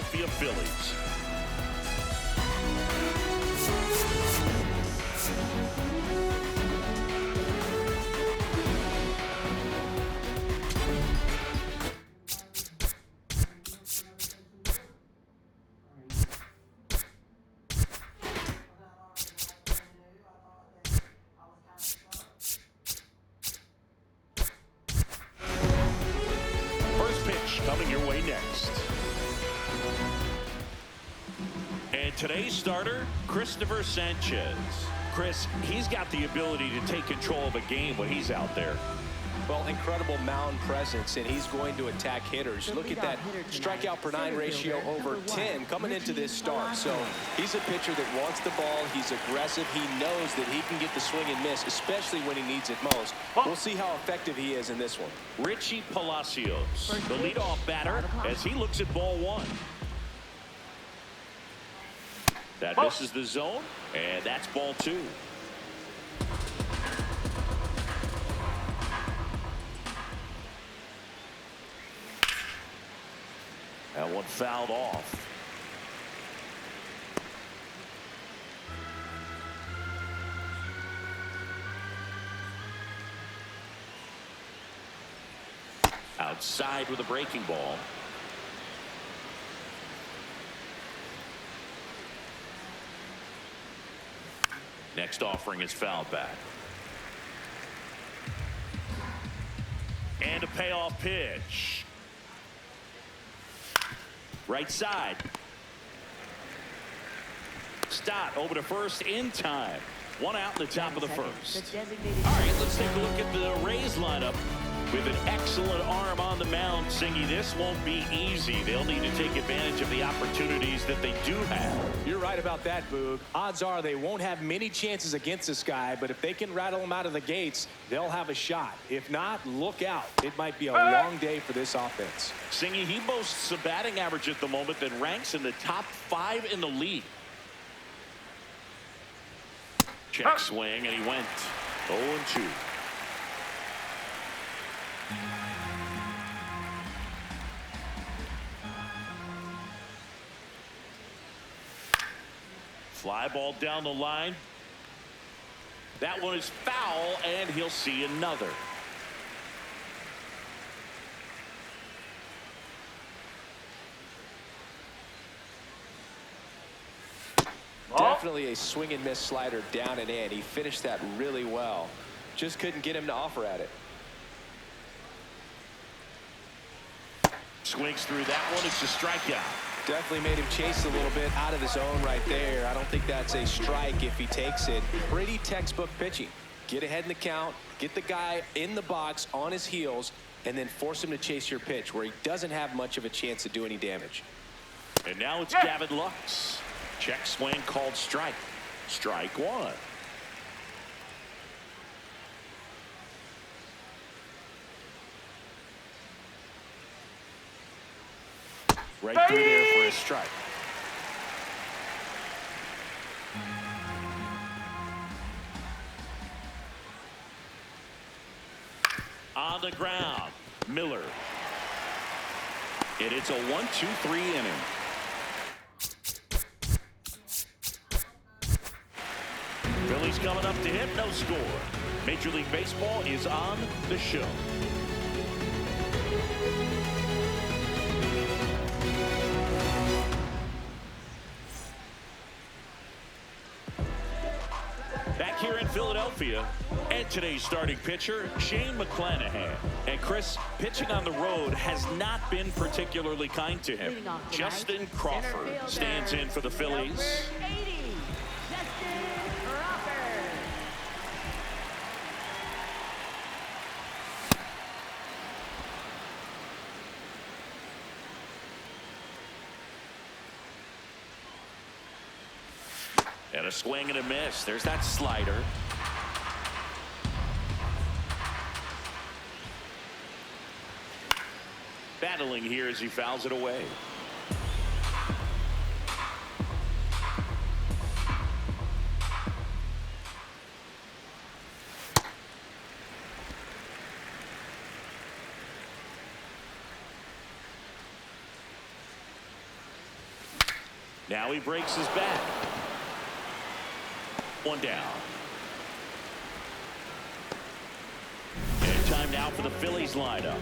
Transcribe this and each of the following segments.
Philadelphia Phillies. Coming your way next. And today's starter, Christopher Sanchez. Chris, he's got the ability to take control of a game when he's out there. Well, incredible mound presence, and he's going to attack hitters. Look at that strikeout per 9 ratio over 10 coming into this start. So he's a pitcher that wants the ball. He's aggressive. He knows that he can get the swing and miss, especially when he needs it most. We'll see how effective he is in this one. Richie Palacios, the leadoff batter, as he looks at ball one. That misses the zone, and that's ball two. That one fouled off. Outside with a breaking ball. Next offering is fouled back. And a payoff pitch. Right side. Stott over to first in time. One out in the top of the first. All right, let's take a look at the Rays lineup. With an excellent arm on the mound, Singy, this won't be easy. They'll need to take advantage of the opportunities that they do have. You're right about that, Boog. Odds are they won't have many chances against this guy, but if they can rattle him out of the gates, they'll have a shot. If not, look out. It might be a long day for this offense. Singy, he boasts a batting average at the moment that ranks in the top 5 in the league. Check swing, and he went 0-2. Fly ball down the line. That one is foul, and he'll see another. Definitely a swing and miss slider down and in. He finished that really well. Just couldn't get him to offer at it. Swings through that one. It's a strikeout. Definitely made him chase a little bit out of the zone right there. I don't think that's a strike if he takes it. Pretty textbook pitching. Get ahead in the count, get the guy in the box on his heels, and then force him to chase your pitch where he doesn't have much of a chance to do any damage. And now it's Gavin Lux. Check swing called strike. Strike one. Right through there for a strike. On the ground, Miller. And it's a 1-2-3 inning. Phillies coming up to hit, no score. Major League Baseball is on the show. Back here in Philadelphia, and today's starting pitcher, Shane McClanahan. And Chris, pitching on the road has not been particularly kind to him. Justin Crawford stands in for the Phillies. And a swing and a miss. There's that slider. Battling here as he fouls it away. Now he breaks his back. One down. And time now for the Phillies lineup.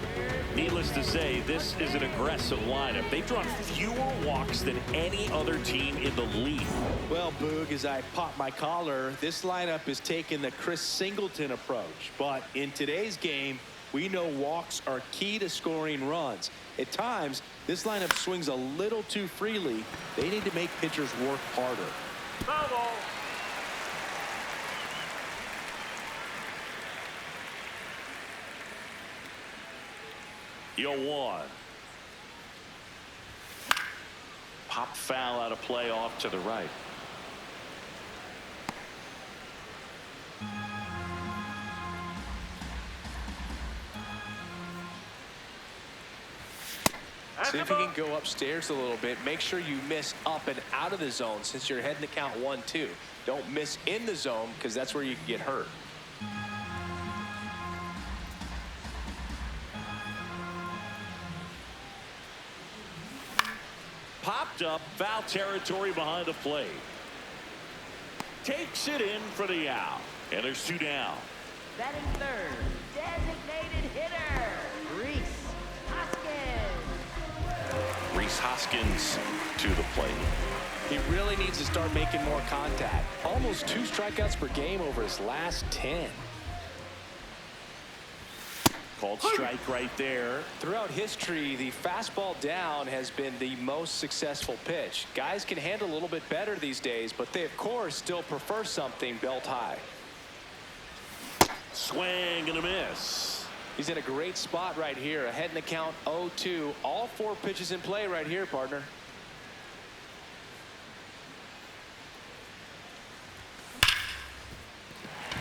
Needless to say, this is an aggressive lineup. They've drawn fewer walks than any other team in the league. Well, Boog, as I pop my collar, this lineup is taking the Chris Singleton approach. But in today's game, we know walks are key to scoring runs. At times, this lineup swings a little too freely. They need to make pitchers work harder. Foul ball. Yo, one. Pop foul out of play off to the right. See if you can go upstairs a little bit. Make sure you miss up and out of the zone since you're heading to count 1-2. Don't miss in the zone because that's where you can get hurt. Popped up, foul territory behind the plate. Takes it in for the out. And there's two down. Batting third, designated hitter, Rhys Hoskins. Rhys Hoskins to the plate. He really needs to start making more contact. Almost 2 strikeouts per game over his last 10. Called strike right there. Throughout history, the fastball down has been the most successful pitch. Guys can handle a little bit better these days, but they, of course, still prefer something belt high. Swing and a miss. He's in a great spot right here. Ahead in the count 0-2. All 4 pitches in play right here, partner.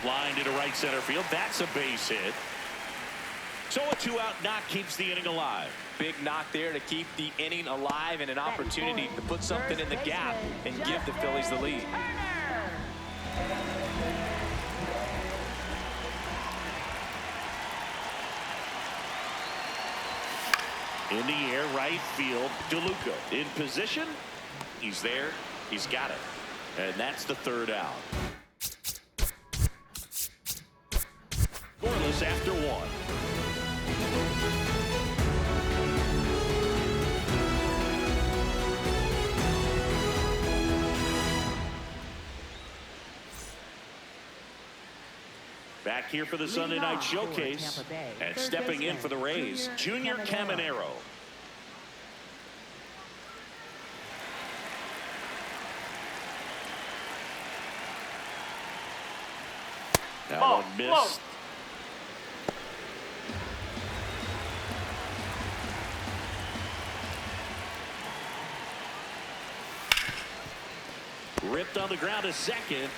Line to right center field. That's a base hit. So a 2-out knock keeps the inning alive. Big knock there to keep the inning alive and an opportunity to put something in the gap and give the Phillies the lead. In the air, right field, DeLuca in position. He's there. He's got it. And that's the 3rd out. Scoreless after 1. Back here for the Sunday night showcase, and stepping in for the Rays, Junior Caminero. That one missed. Ripped on the ground to second.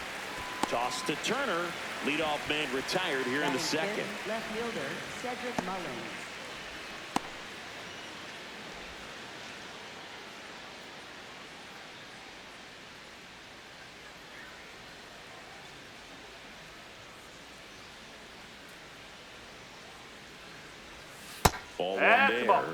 Toss to Turner. Leadoff man retired here in the second. Left fielder Cedric Mullins. Ball one there.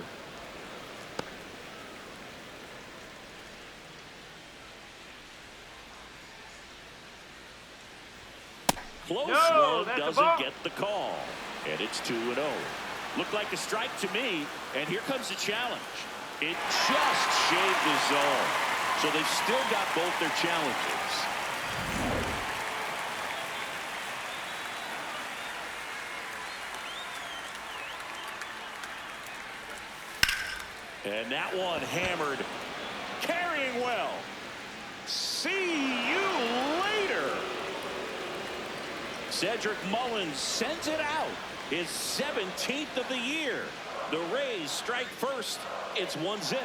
Close one, doesn't get the call. And it's 2-0. Looked like a strike to me, and here comes the challenge. It just shaved the zone. So they've still got both their challenges. And that one hammered. Carrying well. See you later. Cedric Mullins sends it out. His 17th of the year. The Rays strike first. It's 1-0.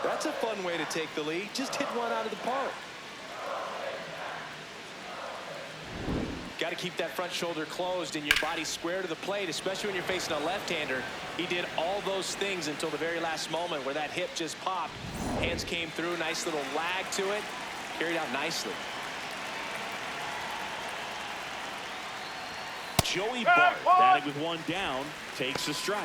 That's a fun way to take the lead. Just hit one out of the park. Got to keep that front shoulder closed and your body square to the plate, especially when you're facing a left-hander. He did all those things until the very last moment where that hip just popped. Hands came through, nice little lag to it. Carried out nicely. Joey Bart, batting with one down, takes a strike.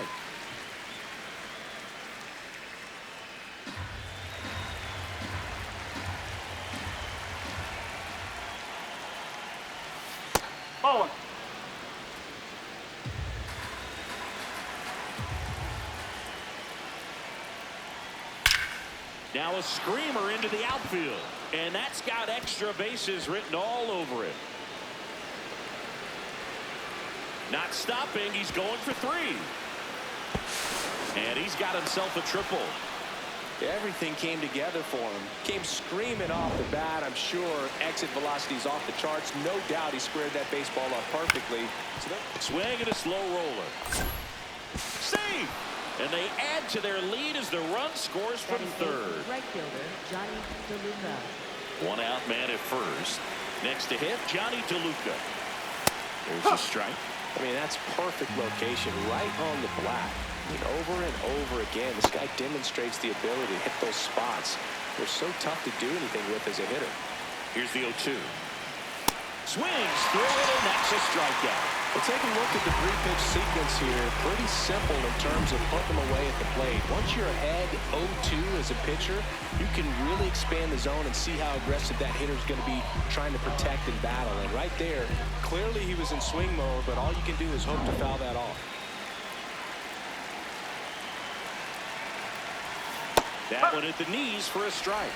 Now a screamer into the outfield. And that's got extra bases written all over it. Not stopping. He's going for 3. And he's got himself a triple. Everything came together for him. Came screaming off the bat. I'm sure exit velocity's off the charts. No doubt he squared that baseball up perfectly. Swing and a slow roller. Save! And they add to their lead as the run scores from third. Right fielder, Johnny DeLuca. One out man at first. Next to hit, Johnny DeLuca. There's a strike. I mean, that's perfect location right on the black. I mean, over and over again, this guy demonstrates the ability to hit those spots. They're so tough to do anything with as a hitter. Here's the 0-2. Swings through it, and that's a strikeout. Well, take a look at the 3-pitch sequence here. Pretty simple in terms of putting them away at the plate. Once you're ahead 0-2 as a pitcher, you can really expand the zone and see how aggressive that hitter's going to be trying to protect and battle. And right there, clearly he was in swing mode, but all you can do is hope to foul that off. That one at the knees for a strike.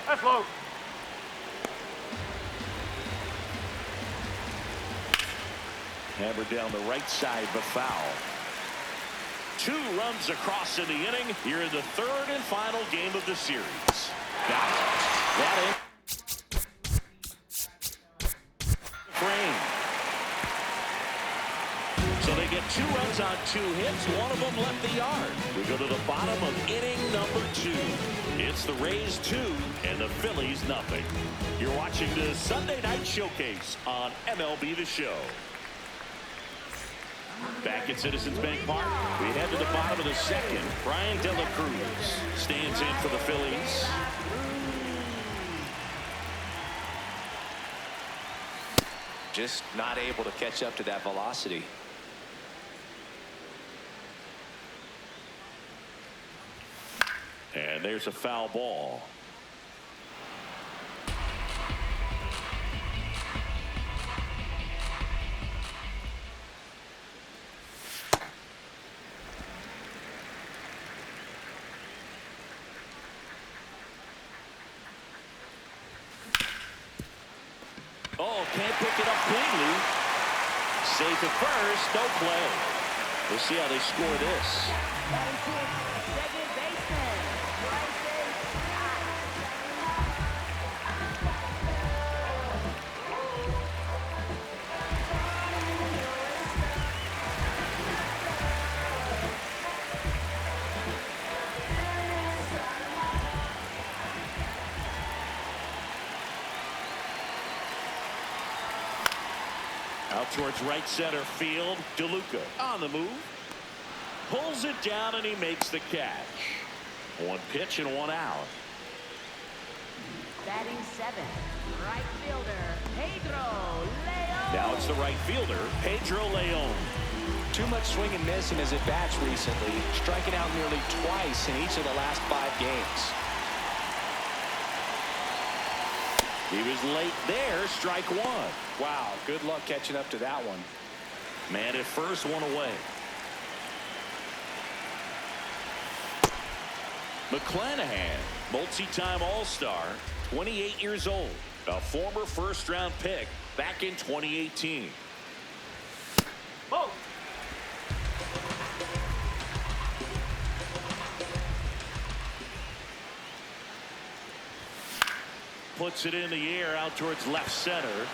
That's low. Hammered down the right side, but foul. 2 runs across in the inning here in the 3rd and final game of the series. Got it. That in. Frame. So they get 2 runs on 2 hits. One of them left the yard. We go to the bottom of inning number 2. It's the Rays 2 and the Phillies nothing. You're watching the Sunday Night Showcase on MLB The Show. Back at Citizens Bank Park, we head to the bottom of the 2nd. Brian De La Cruz stands in for the Phillies. Just not able to catch up to that velocity. And there's a foul ball. Oh, can't pick it up cleanly. Safe at first, no play. We'll see how they score this. Second baseman, Out towards right center field. DeLuca on the move. Pulls it down and he makes the catch. 1 pitch and 1 out. batting 7th, right fielder, Pedro Leon. Now it's the right fielder, Pedro Leon. Too much swing and miss in his at-bats recently, striking out nearly twice in each of the last 5 games. He was late there, strike 1. Wow, good luck catching up to that one. Man at first, 1 away. McClanahan, multi-time All-Star, 28 years old, a former first-round pick back in 2018. Whoa. Puts it in the air out towards left center.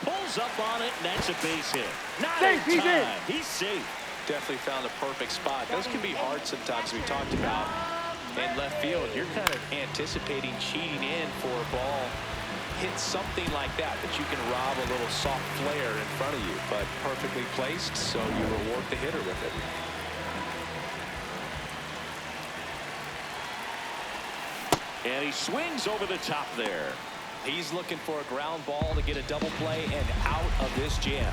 Pulls up on it, and that's a base hit. Not in time. He's safe. Definitely found a perfect spot. Those can be hard sometimes. We talked about in left field. You're kind of anticipating cheating in for a ball. Hit something like that you can rob a little soft flare in front of you, but perfectly placed, so you reward the hitter with it. And he swings over the top there. He's looking for a ground ball to get a double play and out of this jam.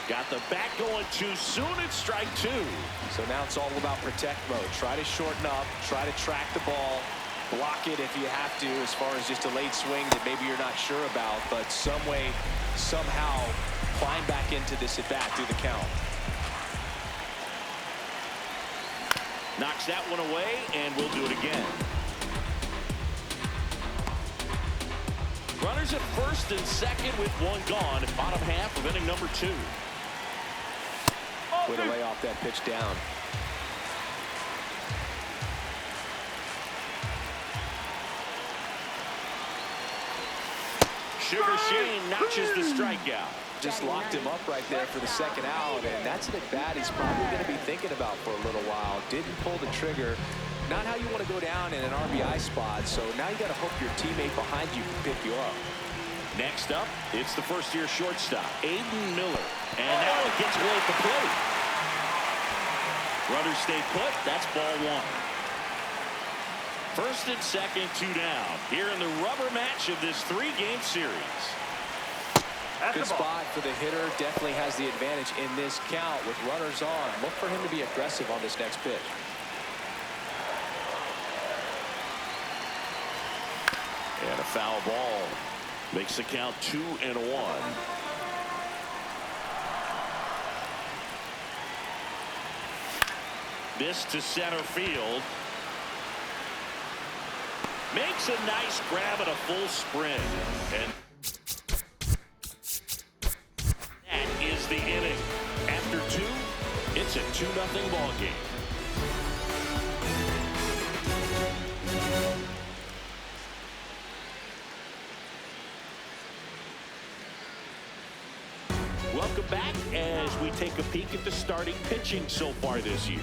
Got the bat going too soon. It's strike 2. So now it's all about protect mode. Try to shorten up, try to track the ball, block it if you have to, as far as just a late swing that maybe you're not sure about, but some way, somehow climb back into this at bat through the count. Knocks that one away, and we'll do it again. Runners at first and second with one gone. Bottom half of inning number 2. Way to lay off that pitch down. Sugar Shane notches the strikeout. Just locked him up right there for the second out, and that's an at-bat he's probably going to be thinking about for a little while. Didn't pull the trigger. Not how you want to go down in an RBI spot, so now you got to hope your teammate behind you can pick you up. Next up, it's the first-year shortstop, Aiden Miller. And now it gets away at the plate. Runners stay put. That's ball 1. First and second, 2 down. Here in the rubber match of this 3-game series. Good spot for the hitter. Definitely has the advantage in this count with runners on. Look for him to be aggressive on this next pitch. And a foul ball makes the count 2-1. This to center field. Makes a nice grab at a full sprint. And that is the inning. After 2, it's a 2-0 ball game. Welcome back as we take a peek at the starting pitching so far this year.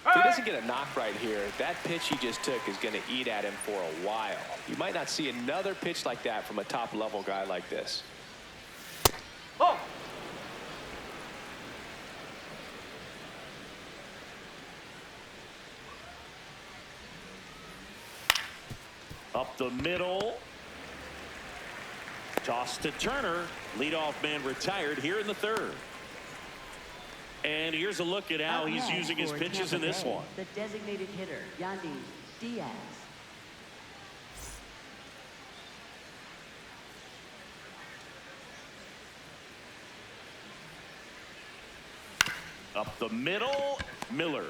If he doesn't get a knock right here, that pitch he just took is going to eat at him for a while. You might not see another pitch like that from a top-level guy like this. Oh. Up the middle. Toss to Turner. Leadoff man retired here in the 3rd. And here's a look at how he's using his pitches in this one. The designated hitter, Yandy Diaz. Up the middle, Miller.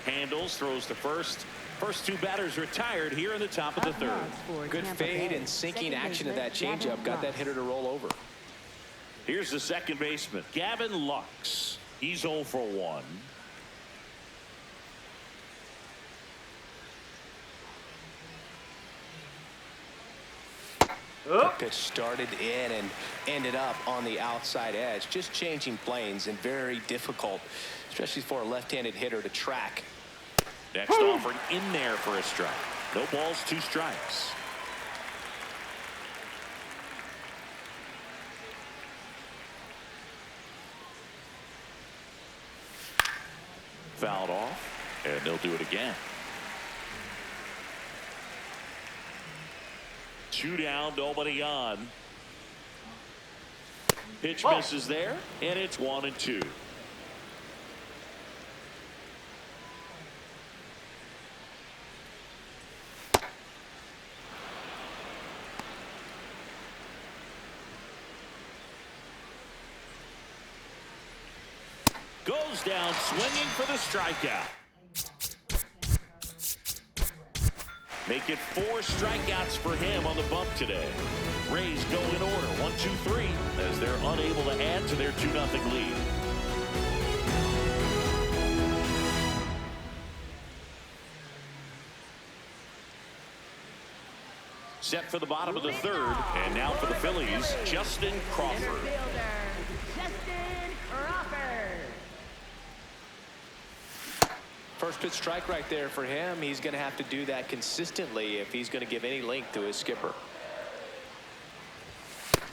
Handles, throws to first. First 2 batters retired here in the top of the 3rd. Good fade and sinking action of that changeup. Got that hitter to roll over. Here's the second baseman, Gavin Lux. He's 0 for 1. The pitch started in and ended up on the outside edge. Just changing planes and very difficult, especially for a left-handed hitter to track. Next offering in there for a strike. No balls, 2 strikes. Fouled off, and they'll do it again. 2 down, nobody on. Pitch misses there, and it's 1-2. Goes down swinging for the strikeout. Make it 4 strikeouts for him on the bump today. Rays go in order, 1-2-3, as they're unable to add to their 2-0 lead. Set for the bottom of the 3rd, and now for the Phillies, Justin Crawford. First pitch strike right there for him. He's going to have to do that consistently if he's going to give any length to his skipper.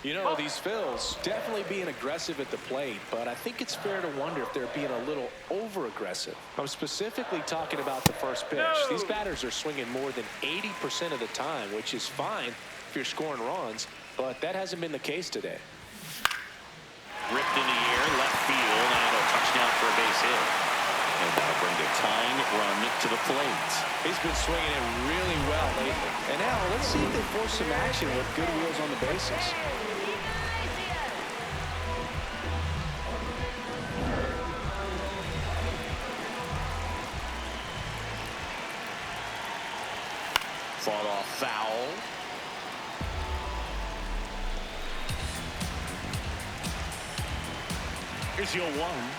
You know, these Phils definitely being aggressive at the plate, but I think it's fair to wonder if they're being a little over-aggressive. I'm specifically talking about the first pitch. These batters are swinging more than 80% of the time, which is fine if you're scoring runs, but that hasn't been the case today. Ripped in the air, left field, and a touchdown for a base hit. And that'll bring the tying run to the plate. He's been swinging it really well lately. And now let's see if they force some action with good wheels on the bases. Fought off foul. Here's your one.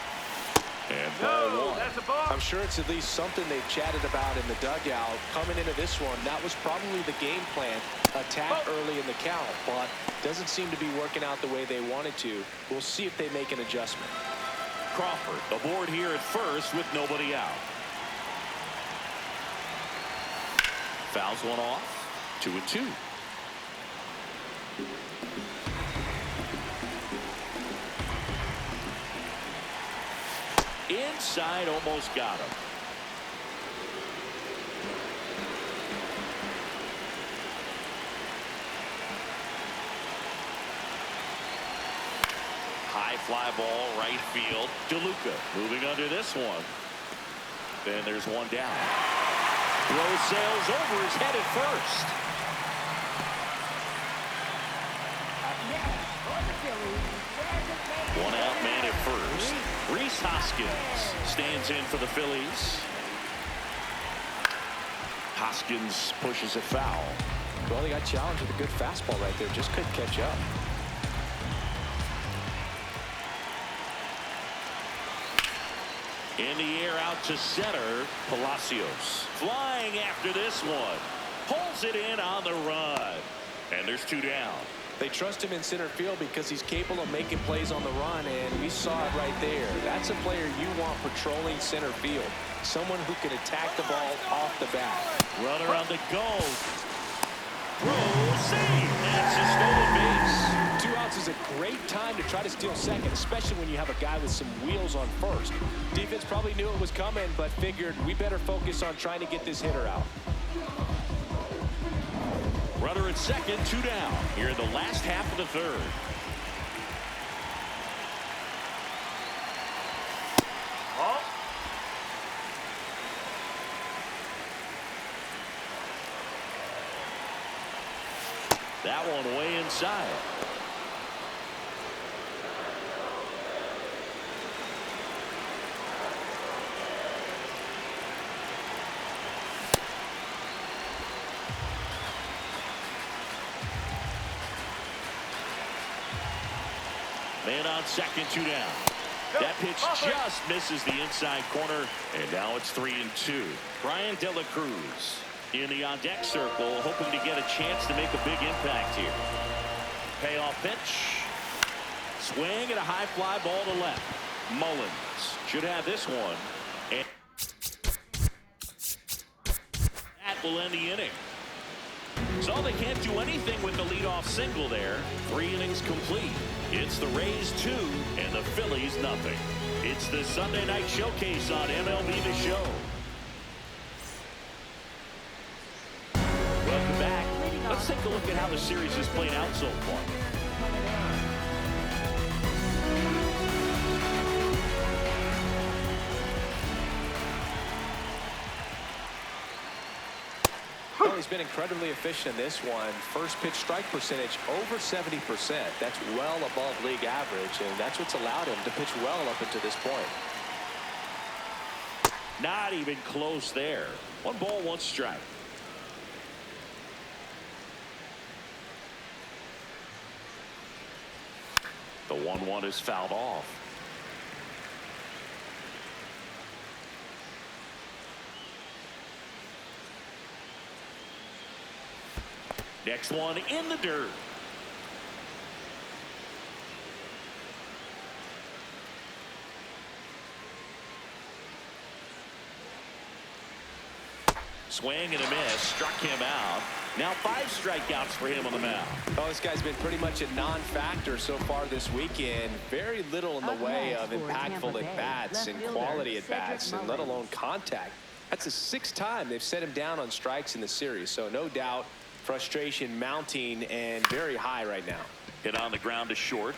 And ball one. That's a ball. I'm sure it's at least something they've chatted about in the dugout. Coming into this one, that was probably the game plan. Attack early in the count, but doesn't seem to be working out the way they wanted to. We'll see if they make an adjustment. Crawford aboard here at first with nobody out. Fouls one off. 2-2. Inside, almost got him. High fly ball, right field. DeLuca moving under this one. Then there's one down. Throw sails over his head at first. One out man at first. Rhys Hoskins stands in for the Phillies. Hoskins pushes it foul. Well, they got challenged with a good fastball right there. Just couldn't catch up. In the air out to center. Palacios flying after this one. Pulls it in on the run. And there's two down. They trust him in center field because he's capable of making plays on the run, and we saw it right there. That's a player you want patrolling center field. Someone who can attack the ball off the bat. Runner on the go. Throw, save. That's a stolen base. 2 outs is a great time to try to steal second, especially when you have a guy with some wheels on first. Defense probably knew it was coming, but figured we better focus on trying to get this hitter out. Runner at second, 2 down here in the last half of the third. That one way inside. Man on second, 2 down. That pitch just misses the inside corner, and now it's 3-2. Brian De La Cruz in the on-deck circle, hoping to get a chance to make a big impact here. Payoff pitch. Swing and a high fly ball to left. Mullins should have this one. And that will end the inning. So they can't do anything with the leadoff single there. 3 innings complete. It's the Rays 2 and the Phillies nothing. It's the Sunday night showcase on MLB The Show. Welcome back. Let's take a look at how the series has played out so far. Well, he's been incredibly efficient in this one. First pitch strike percentage over 70%. That's well above league average, and that's what's allowed him to pitch well up until this point. Not even close there. 1 ball, 1 strike. The 1-1 is fouled off. Next one in the dirt. Swing and a miss. Struck him out. Now 5 strikeouts for him on the mound. Oh, this guy's been pretty much a non-factor so far this weekend. Very little in the way of impactful at-bats and quality at-bats, and let alone contact. That's the 6th time they've set him down on strikes in the series. So no doubt frustration mounting and very high right now. Hit on the ground to short.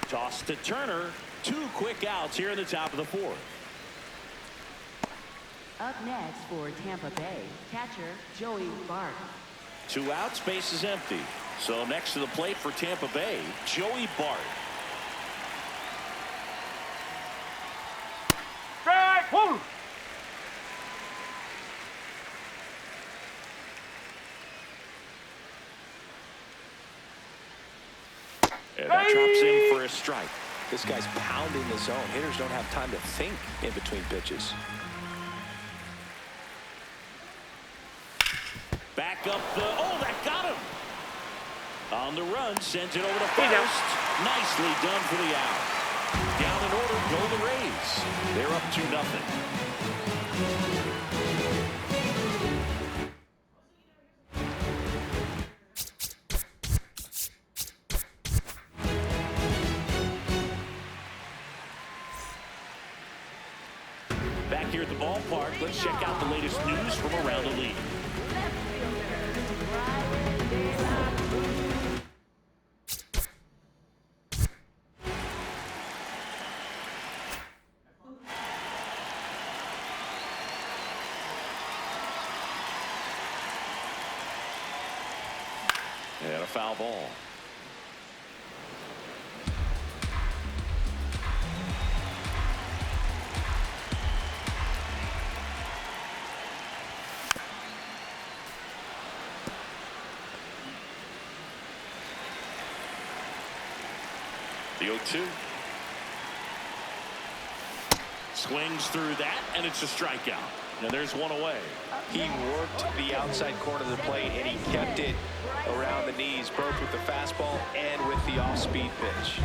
Toss to Turner. 2 quick outs here in the top of the 4th. Up next for Tampa Bay, catcher Joey Bart. 2 outs, base is empty. So next to the plate for Tampa Bay, Joey Bart. Strike one. And that drops in for a strike. This guy's pounding the zone. Hitters don't have time to think in between pitches. Back up the, oh, that got him. On the run, sends it over to first. Nicely done for the out. Down in order, go the Rays. They're up 2-0. Back here at the ballpark, let's check out the latest news from around the league. And a foul ball. The 0-2. Swings through that, and it's a strikeout. And there's one away. He worked the outside corner of the plate, and he kept it around the knees, both with the fastball and with the off-speed pitch.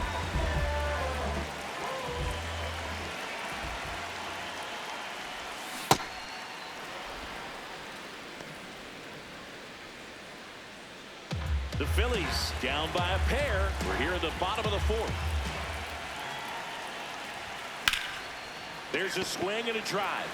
The Phillies down by a pair. We're here at the bottom of the 4th. There's a swing and a drive.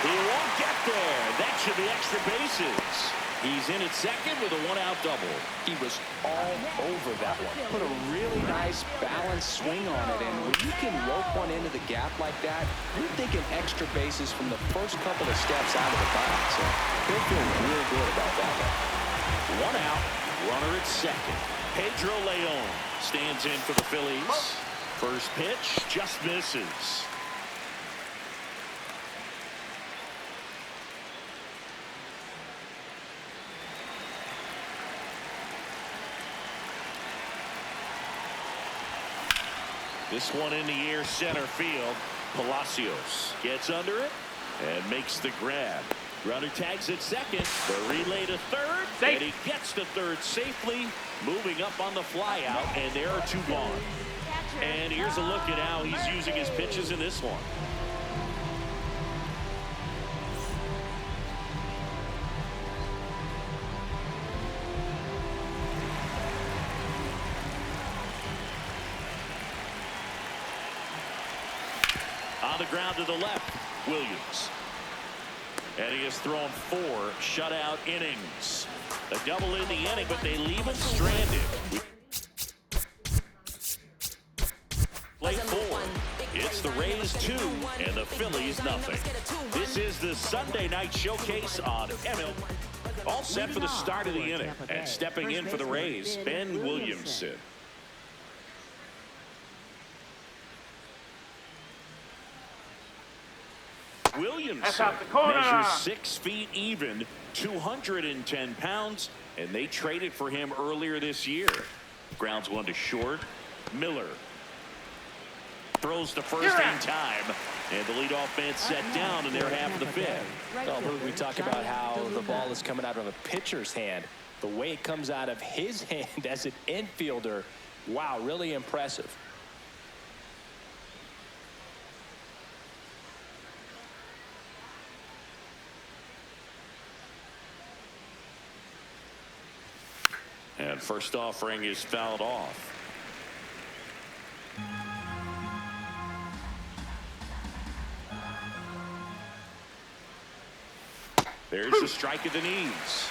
He won't get there. That should be extra bases. He's in at second with a 1-out double. He was all over that one. Put a really nice balanced swing on it, and when you can rope one into the gap like that, you're thinking extra bases from the first couple of steps out of the box. So he'll feel real good about that one. 1 out, runner at second. Pedro Leon stands in for the Phillies. First pitch just misses. This one in the air, center field. Palacios gets under it and makes the grab. Runner tags at second. The relay to third. Safe. And he gets to third safely. Moving up on the fly out. And there are 2 gone. And here's a look at how he's using his pitches in this one. On the ground to the left, Williams. And he has thrown 4 shutout innings. A double in the inning, but they leave him stranded. Play 4. It's the Rays 2 and the Phillies nothing. This is the Sunday night showcase on MLB. All set for the start of the inning. And stepping in for the Rays, Ben Williamson. Williamson measures 6 feet even, 210 pounds, and they traded for him earlier this year. Grounds 1 to short. Miller throws to first in time, and the leadoff man set down in their half of the 5th. Well, we talk about how the ball is coming out of a pitcher's hand. The way it comes out of his hand as an infielder, wow, really impressive. And first offering is fouled off. There's the strike at the knees.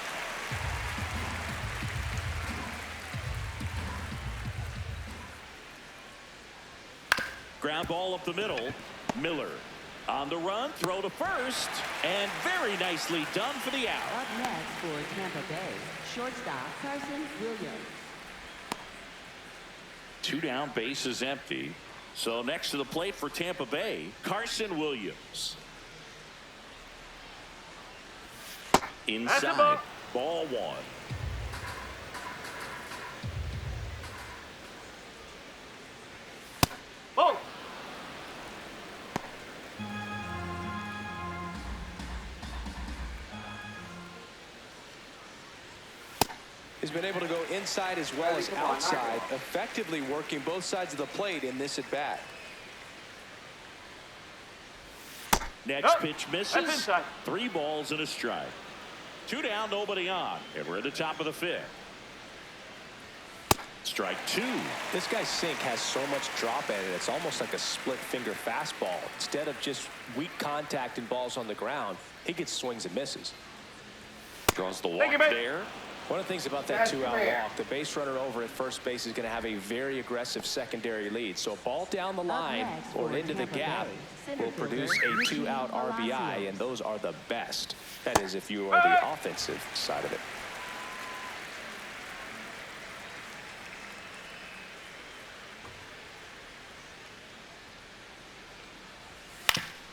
Ground ball up the middle. Miller on the run, throw to first, and very nicely done for the out. Up next for Tampa Bay, shortstop Carson Williams. 2 down, base is empty. So next to the plate for Tampa Bay, Carson Williams. Inside, ball 1. Oh! He's been able to go inside as well as outside, effectively working both sides of the plate in this at-bat. Next pitch misses. 3 balls and a strike. 2 down, nobody on. And we're at the top of the 5th. Strike 2. This guy's sink has so much drop at it, it's almost like a split-finger fastball. Instead of just weak contact and balls on the ground, he gets swings and misses. Draws the walk there. One of the things about that 2-out walk, the base runner over at first base is going to have a very aggressive secondary lead. So a ball down the line or into the gap will produce a 2-out RBI, and those are the best. That is, if you are the offensive side of it.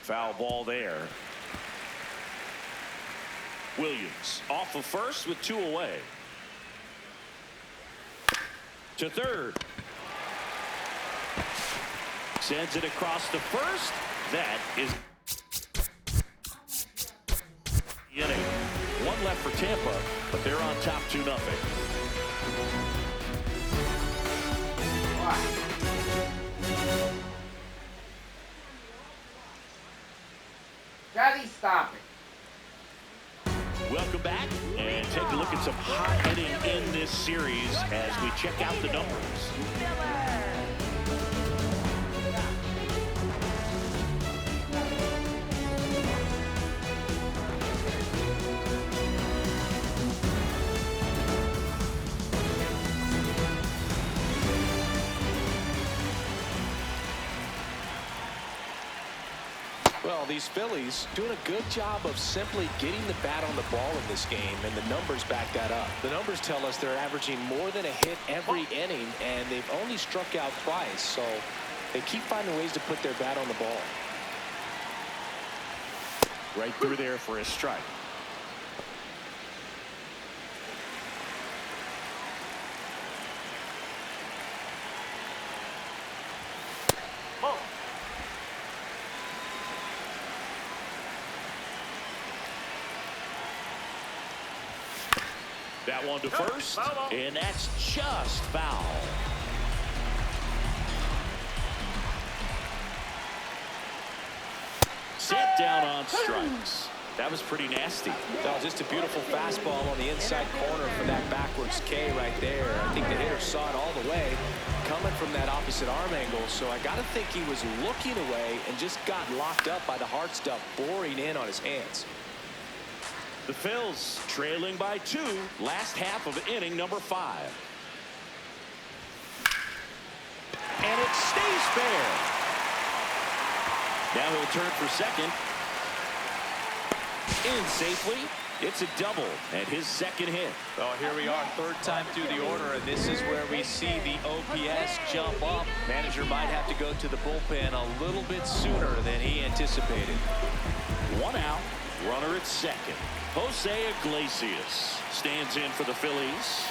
Foul ball there. Williams off of first with 2 away. To third. Sends it across to first. That is the inning. 1 left for Tampa, but they're on top 2-0. Daddy, stop it. Welcome back, and take a look at some hot hitting in this series as we check out the numbers. Well, these Phillies doing a good job of simply getting the bat on the ball in this game, and the numbers back that up. The numbers tell us they're averaging more than a hit every inning, and they've only struck out twice, so they keep finding ways to put their bat on the ball. Right through there for a strike. That one to first, and that's just foul. Set down on strikes. That was pretty nasty. No, just a beautiful fastball on the inside corner for that backwards K right there. I think the hitter saw it all the way coming from that opposite arm angle, so I got to think he was looking away and just got locked up by the hard stuff boring in on his hands. The Phils trailing by 2, last half of inning number 5. And it stays fair. Now he'll turn for second. In safely. It's a double and his second hit. Oh, here we are, 3rd time through the order, and this is where we see the OPS jump up. Manager might have to go to the bullpen a little bit sooner than he anticipated. 1 out, runner at second. Jose Iglesias stands in for the Phillies.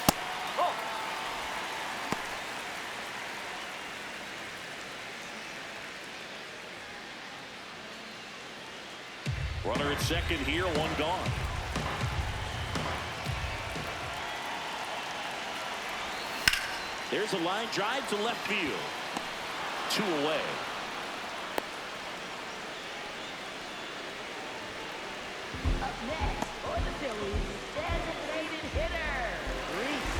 Runner at second here, 1 gone. There's a line drive to left field. 2 away. Up next for the Phillies, designated hitter, Reese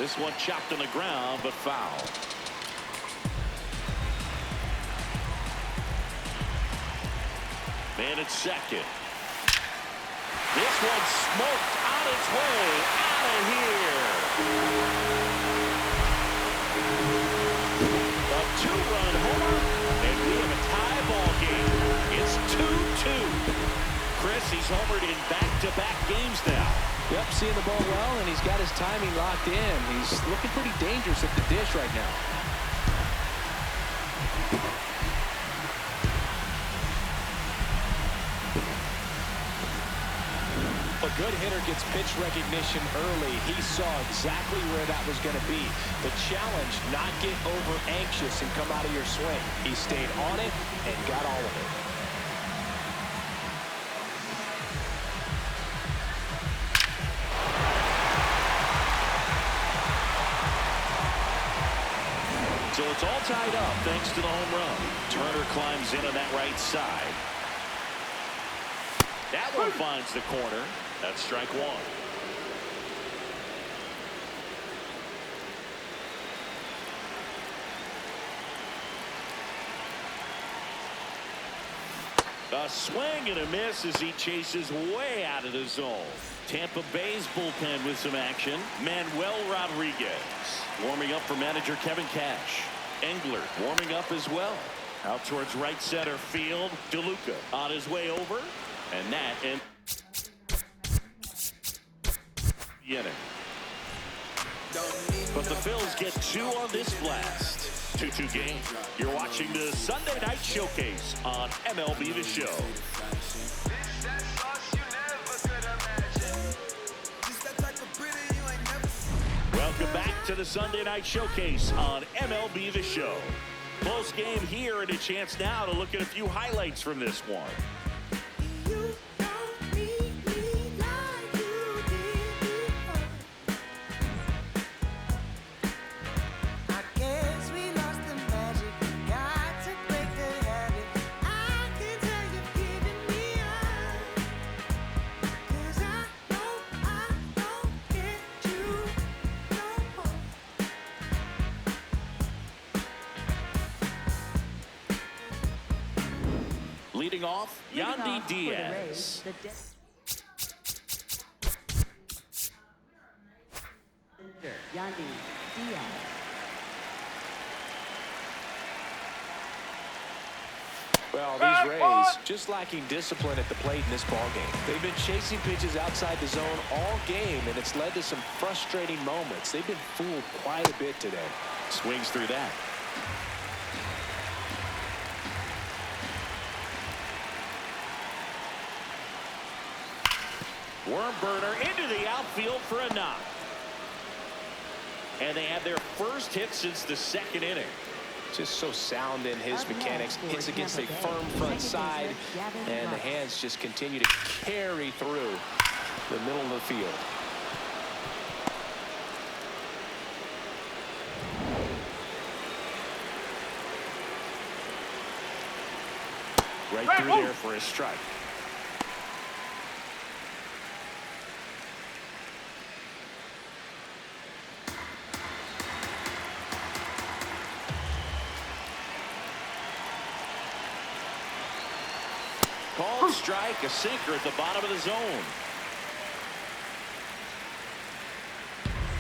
This one chopped on the ground, but foul. Man at second. This one smoked on its way out of here. A two-run homer, and we have a tie ball game. It's 2-2. Chris, he's homered in back-to-back games now. Yep, seeing the ball well, and he's got his timing locked in. He's looking pretty dangerous at the dish right now. A good hitter gets pitch recognition early. He saw exactly where that was going to be. The challenge, not get over anxious and come out of your swing. He stayed on it and got all of it. So it's all tied up thanks to the home run. Turner climbs in on that right side. That one finds the corner. That's strike one. A swing and a miss as he chases way out of the zone. Tampa Bay's bullpen with some action. Manuel Rodriguez warming up for manager Kevin Cash. Engler warming up as well. Out towards right center field. DeLuca on his way over. And that and the inning. But the Phils get two on this blast. 2-2 game. You're watching the Sunday Night Showcase on MLB The Show. Welcome back to the Sunday Night Showcase on MLB The Show. Close game here and a chance now to look at a few highlights from this one. Leading off, Yandy Diaz. Yandy Diaz. Well, these Rays just lacking discipline at the plate in this ballgame. They've been chasing pitches outside the zone all game, and it's led to some frustrating moments. They've been fooled quite a bit today. Swings through that. Worm burner into the outfield for a knock. And they have their first hit since the second inning. Just so sound in his mechanics. Hits against a firm front side, and the hands just continue to carry through the middle of the field. Right through there for a strike. Called strike, a sinker at the bottom of the zone.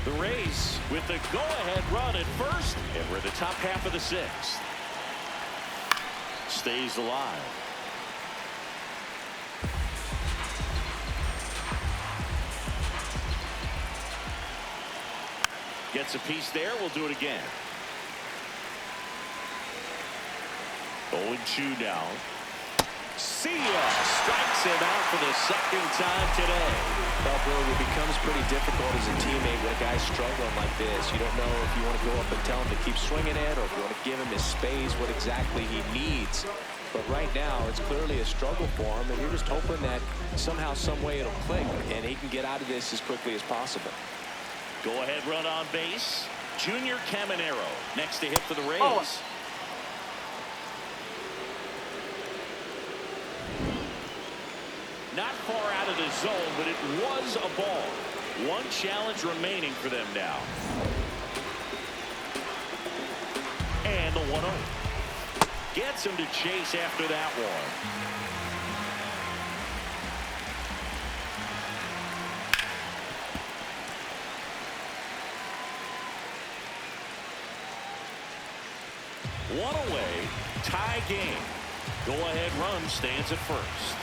The Rays with the go-ahead run at first, and we're in the top half of the sixth. Stays alive. Gets a piece there. We'll do it again. 0-2 now. See ya! Strikes him out for the second time today. Well, Bill, it becomes pretty difficult as a teammate when a guy's struggling like this. You don't know if you want to go up and tell him to keep swinging it or if you want to give him his space, what exactly he needs. But right now, it's clearly a struggle for him, and you're just hoping that somehow, some way it'll click, and he can get out of this as quickly as possible. Go-ahead run on base. Junior Caminero next to hit for the Rays. Oh. Not far out of the zone, but it was a ball. One challenge remaining for them now. And the 1-0. Gets him to chase after that one. One away, tie game. Go-ahead run stands at first.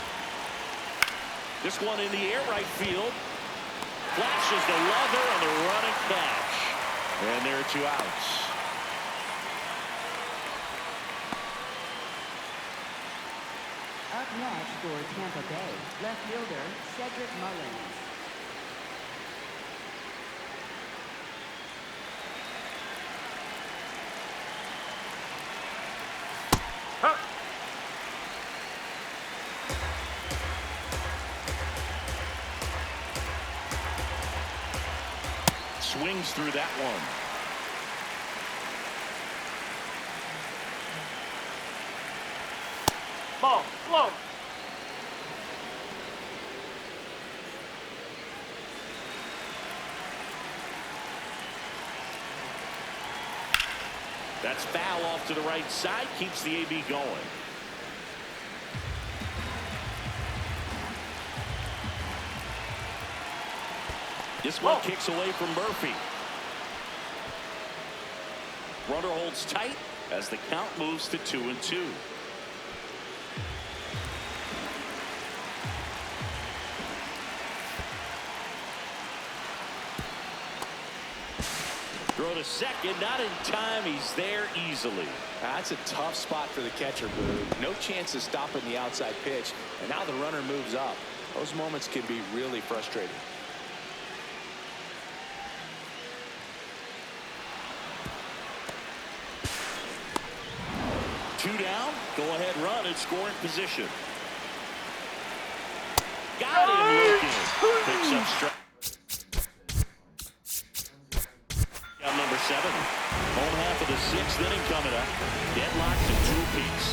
This one in the air, right field. Flashes the leather on the running catch. And there are 2 outs. Up next for Tampa Bay, left fielder Cedric Mullins. Swings through that one. Ball, slow. That's foul off to the right side. Keeps the AB going. This one kicks away from Murphy. Runner holds tight as the count moves to 2-2. Throw to second, not in time. He's there easily. That's a tough spot for the catcher, Boo. No chance of stopping the outside pitch, and now the runner moves up. Those moments can be really frustrating. Two down, go-ahead run in scoring position. Got him looking. Picks up strike. Number 7. Home half of the 6th inning coming up. Deadlocked at 2 apiece.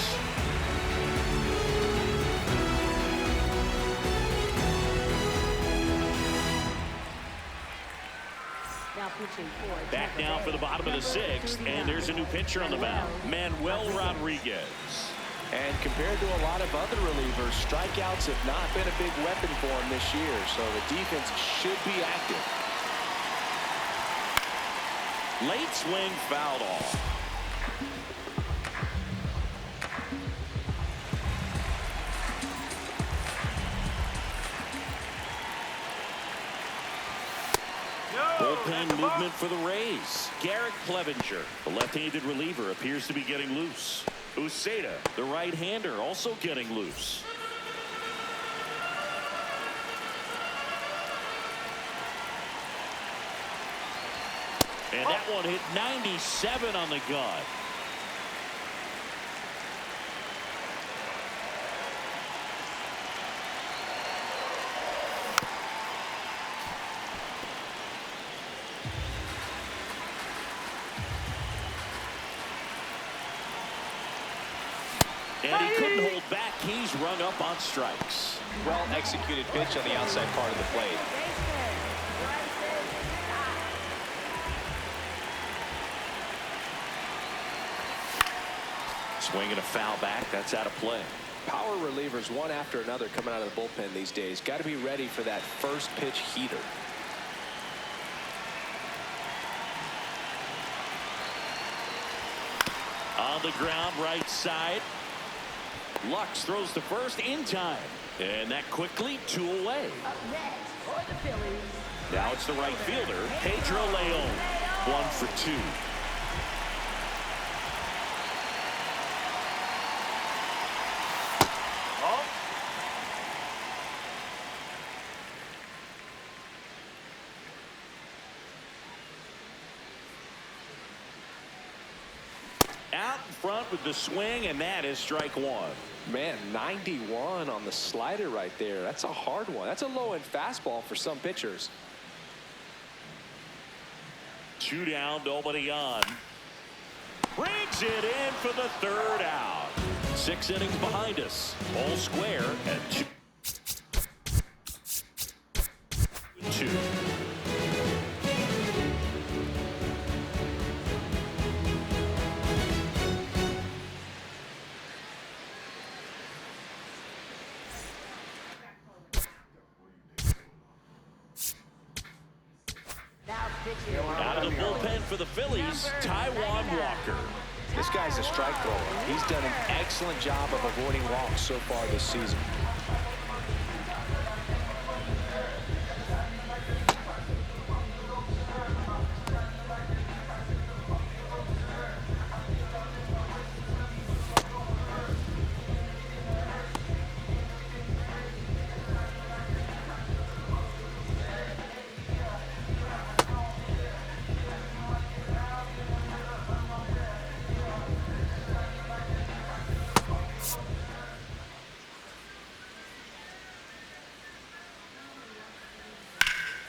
Back now for the bottom of the 6th, and there's a new pitcher on the mound, Manuel Rodriguez. And compared to a lot of other relievers, strikeouts have not been a big weapon for him this year, so the defense should be active. Late swing fouled off. Bullpen movement for the Rays. Garrett Clevenger, the left-handed reliever, appears to be getting loose. Uceda, the right-hander, also getting loose. And that one hit 97 on the gun. And he couldn't hold back. He's rung up on strikes. Well executed pitch on the outside part of the plate. Swinging a foul back. That's out of play. Power relievers one after another coming out of the bullpen these days. Got to be ready for that first pitch heater. On the ground, right side. Lux throws to first in time. And that quickly 2 away. Up next for the Phillies. Now it's the right fielder, Pedro Leon. 1 for 2. Out in front with the swing, and that is strike 1. Man, 91 on the slider right there. That's a hard one. That's a low-end fastball for some pitchers. 2 down, nobody on. Brings it in for the 3rd out. 6 innings behind us. All square at 2-2. Out of the bullpen for the Phillies, Taijuan Walker. This guy's a strike thrower. He's done an excellent job of avoiding walks so far this season.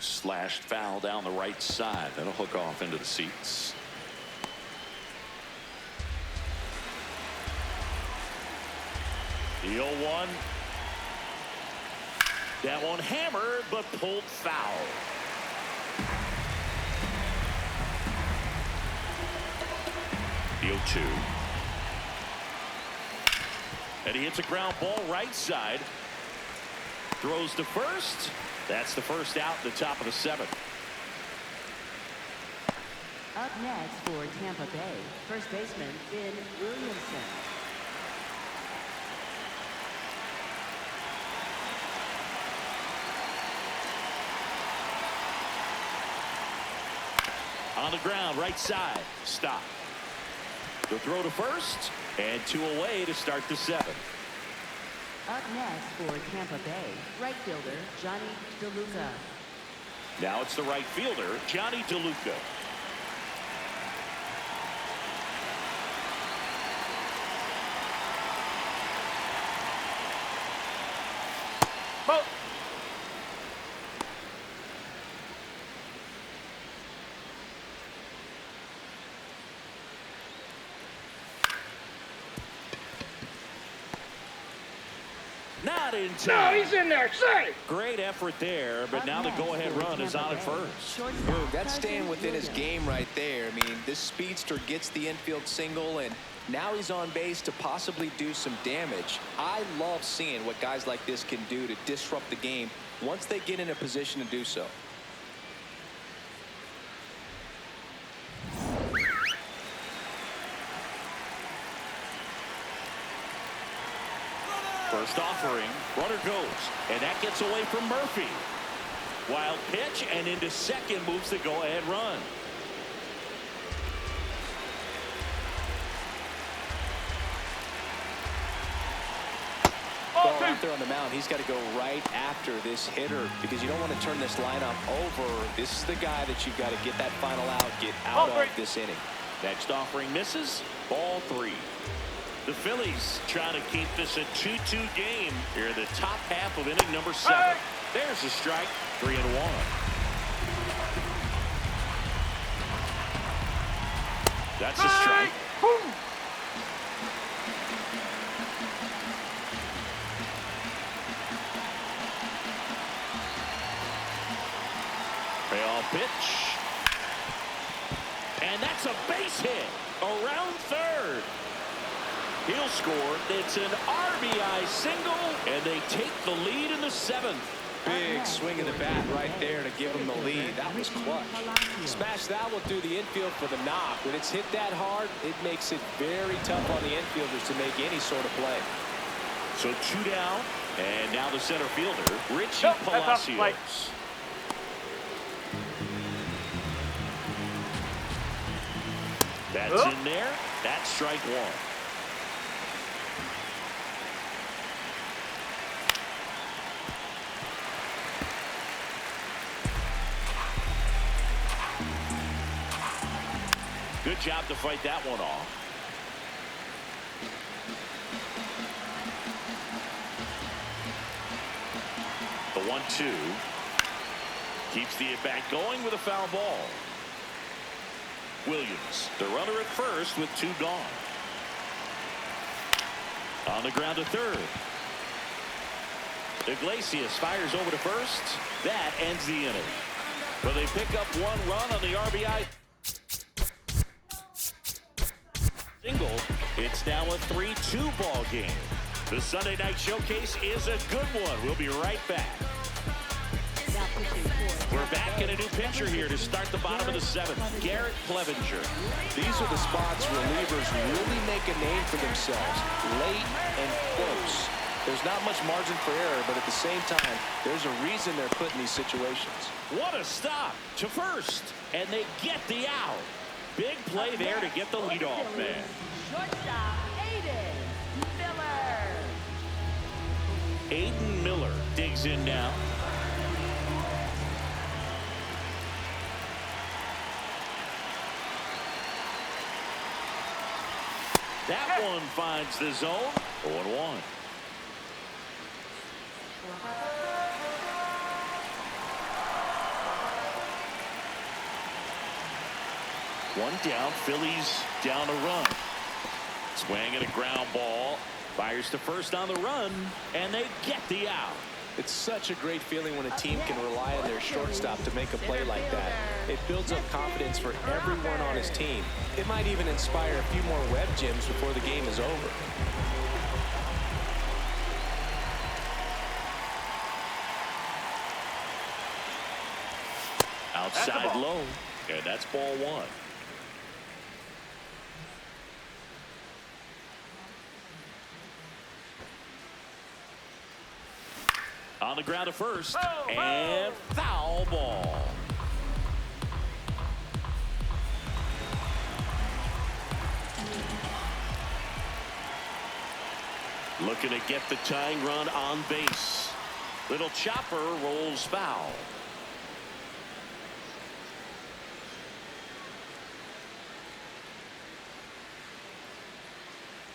Slashed foul down the right side. That'll hook off into the seats. The 0-1. That one hammered, but pulled foul. The 0-2. And he hits a ground ball right side. Throws to first. That's the first out in the top of the 7th. Up next for Tampa Bay, first baseman Vin Williamson. On the ground, right side. Stop. The throw to first, and 2 away to start the 7th. Up next for Tampa Bay, right fielder Johnny DeLuca. Now it's the right fielder, Johnny DeLuca. Ball. Not in time. No, he's in there. Say. Great effort there, but now the go-ahead run is on at first. Boom, that's staying within his game right there. I mean, this speedster gets the infield single, and now he's on base to possibly do some damage. I love seeing what guys like this can do to disrupt the game once they get in a position to do so. First offering, runner goes, and that gets away from Murphy. Wild pitch, and into second moves the go-ahead run. Well, out there on the mound, he's got to go right after this hitter because you don't want to turn this lineup over. This is the guy that you've got to get that final out, get out of this inning. Next offering misses, ball 3. The Phillies trying to keep this a 2-2 game here in the top half of inning number 7. There's a strike, 3-1. That's a strike. Payoff pitch. And that's a base hit around third. He'll score. It's an RBI single, and they take the lead in the 7th. Big swing of the bat right there to give him the lead. That was clutch. Smash that will do the infield for the knock. When it's hit that hard, it makes it very tough on the infielders to make any sort of play. So 2 down, and now the center fielder, Richie Palacios. That's in there. That's strike 1. Good job to fight that one off. The 1-2 keeps the at-bat going with a foul ball. Williams, the runner at first with 2 gone. On the ground to third. Iglesias fires over to first. That ends the inning. But they pick up 1 run on the RBI single. It's now a 3-2 ball game. The Sunday night showcase is a good one. We'll be right back. Now We're back in a new pitcher here to start the bottom of the 7th. Garrett Clevenger. These are the spots relievers really make a name for themselves. Late and close. There's not much margin for error, but at the same time, there's a reason they're put in these situations. What a stop to first. And they get the out. Big play there to get the leadoff man. Shortstop, Aiden Miller digs in now. That one finds the zone. 0-1. One down. Phillies down a run. Swing and a ground ball. Fires to first on the run, and they get the out. It's such a great feeling when a team can rely on their shortstop to make a play like that. It builds up confidence for everyone on his team. It might even inspire a few more web gyms before the game is over. Outside low, and that's ball 1. On the ground to first, and foul ball. Looking to get the tying run on base. Little chopper rolls foul.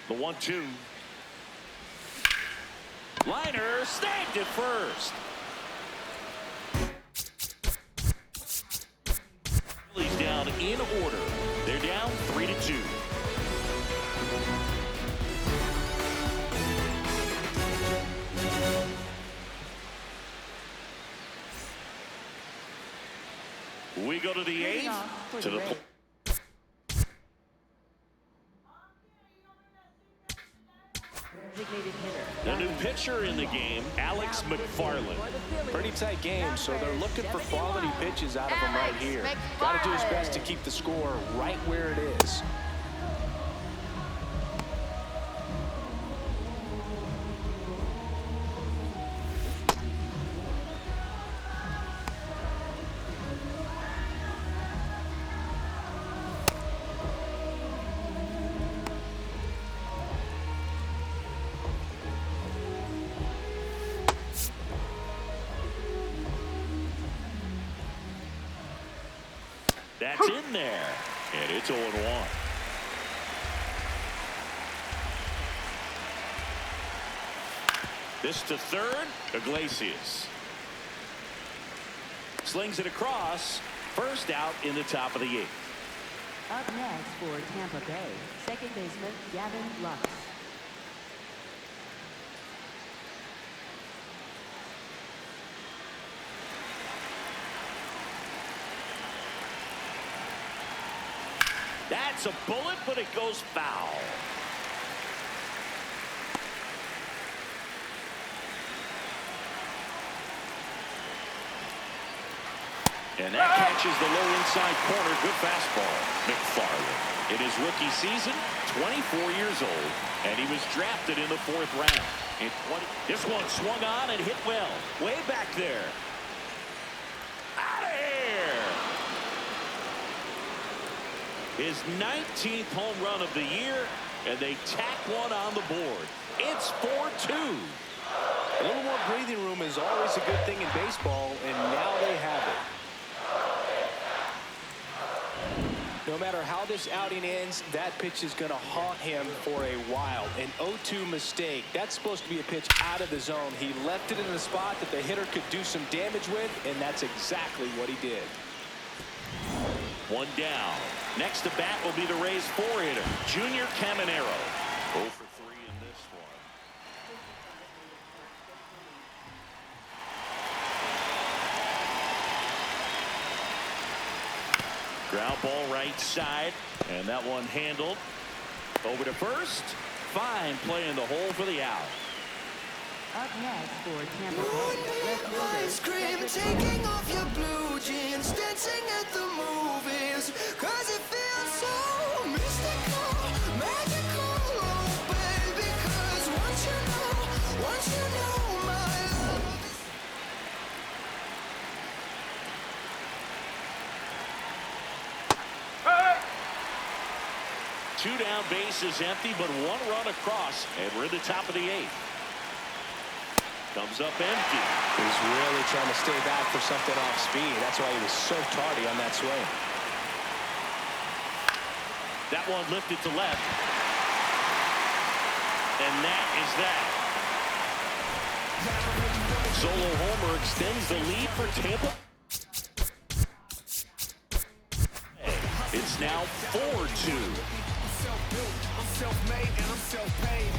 The 1-2. Liner snagged at first. Phillies down in order. They're down 3-2. We go to the 8th. To the The new pitcher in the game, Alex McFarland. Pretty tight game, so they're looking for quality pitches out of him right here. Got to do his best to keep the score right where it is. That's in there, and it's 0-1. This to third, Iglesias. Slings it across, first out in the top of the 8th. Up next for Tampa Bay, second baseman Gavin Lux. That's a bullet, but it goes foul. And that catches the low inside corner. Good fastball. McFarland, in his rookie season, 24 years old, and he was drafted in the 4th round. This one swung on and hit well. Way back there. Out of here. His 19th home run of the year, and they tack one on the board. It's 4-2. A little more breathing room is always a good thing in baseball, and now they have it. No matter how this outing ends, that pitch is going to haunt him for a while. An 0-2 mistake. That's supposed to be a pitch out of the zone. He left it in a spot that the hitter could do some damage with, and that's exactly what he did. One down. Next to bat will be the Rays 4-hitter, Junior Caminero. 0 for 3 in this one. Ground ball right side, and that one handled. Over to first. Fine play in the hole for the out. Up next for Tampa Bay, left fielder Scream, taking off your blue jeans, dancing at the movies, 'cause it feels so mystical, magical, oh baby, 'cause once you know my love is... Two down, bases empty, but one run across, and we're in the top of the 8th. Comes up empty. He's really trying to stay back for something off speed. That's why he was so tardy on that swing. That one lifted to left. And that is that. Solo homer extends the lead for Tampa. It's now 4-2. I'm self-made and I'm self-paid.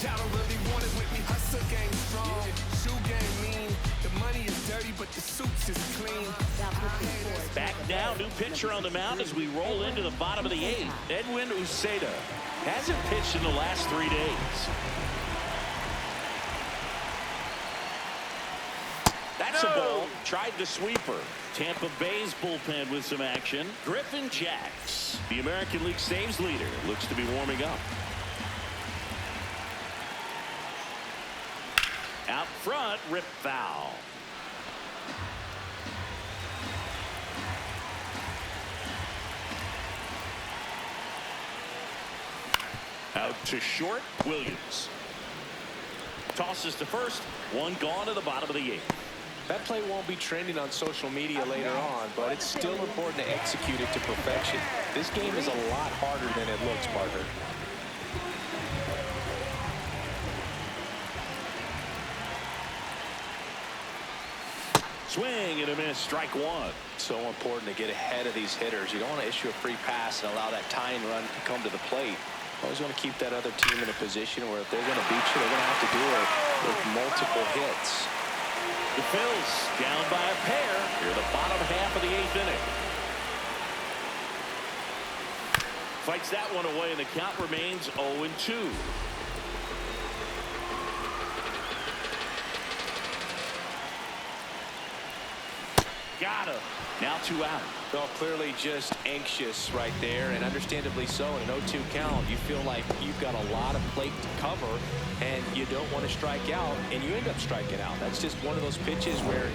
Y'all don't really want it with me. Hustle game strong, shoe game mean. The money is dirty, but the suits is clean. Back now, new pitcher on the mound as we roll into the bottom of the 8th. Edwin Uceda hasn't pitched in the last 3 days. That's a ball. Tried the sweeper. Tampa Bay's bullpen with some action. Griffin Jacks, the American League saves leader, looks to be warming up. Out front, rip foul. Out to short, Williams. Tosses to first, one gone to the bottom of the 8th. That play won't be trending on social media later on, but it's still important to execute it to perfection. This game is a lot harder than it looks, Parker. Swing and a miss, strike one. So important to get ahead of these hitters. You don't want to issue a free pass and allow that tying run to come to the plate. Always want to keep that other team in a position where if they're going to beat you, they're going to have to do it with multiple hits. The Phils down by a pair here the bottom half of the 8th inning. Fights that one away, and the count remains 0-2. Got him. Now 2 out. Well, clearly just anxious right there, and understandably so. In an 0-2 count, you feel like you've got a lot of plate to cover, and you don't want to strike out, and you end up striking out. That's just one of those pitches where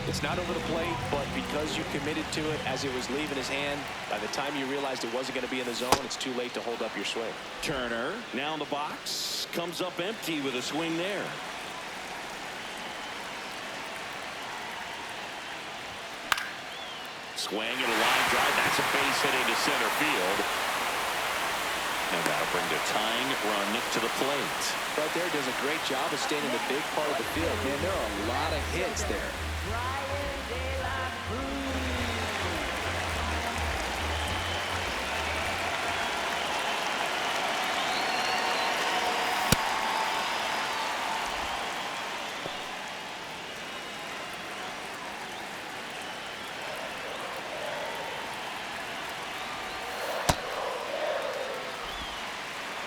it's not over the plate, but because you committed to it as it was leaving his hand, by the time you realized it wasn't going to be in the zone, it's too late to hold up your swing. Turner now in the box, comes up empty with a swing there. Swing and a line drive. That's a base hit into center field. And that'll bring the tying run to the plate. Right there does a great job of staying in the big part of the field. Man, there are a lot of hits there.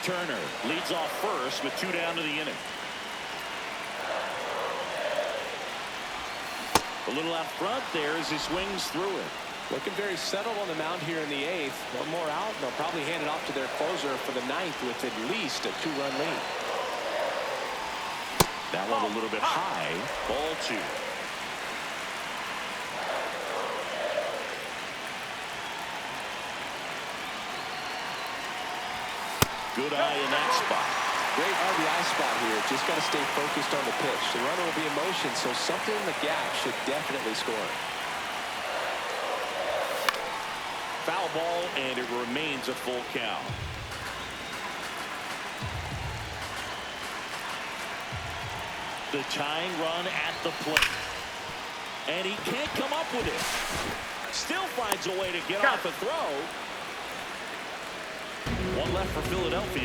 Turner leads off first with 2 down to the inning. A little out front there as he swings through it. Looking very settled on the mound here in the 8th. One more out, and they'll probably hand it off to their closer for the 9th with at least a 2-run lead. That one a little bit high. Ball 2. Good eye in that spot. Great RBI spot here. Just got to stay focused on the pitch. The runner will be in motion, so something in the gap should definitely score. Foul ball, and it remains a full count. The tying run at the plate. And he can't come up with it. Still finds a way to get off a throw. One left for Philadelphia.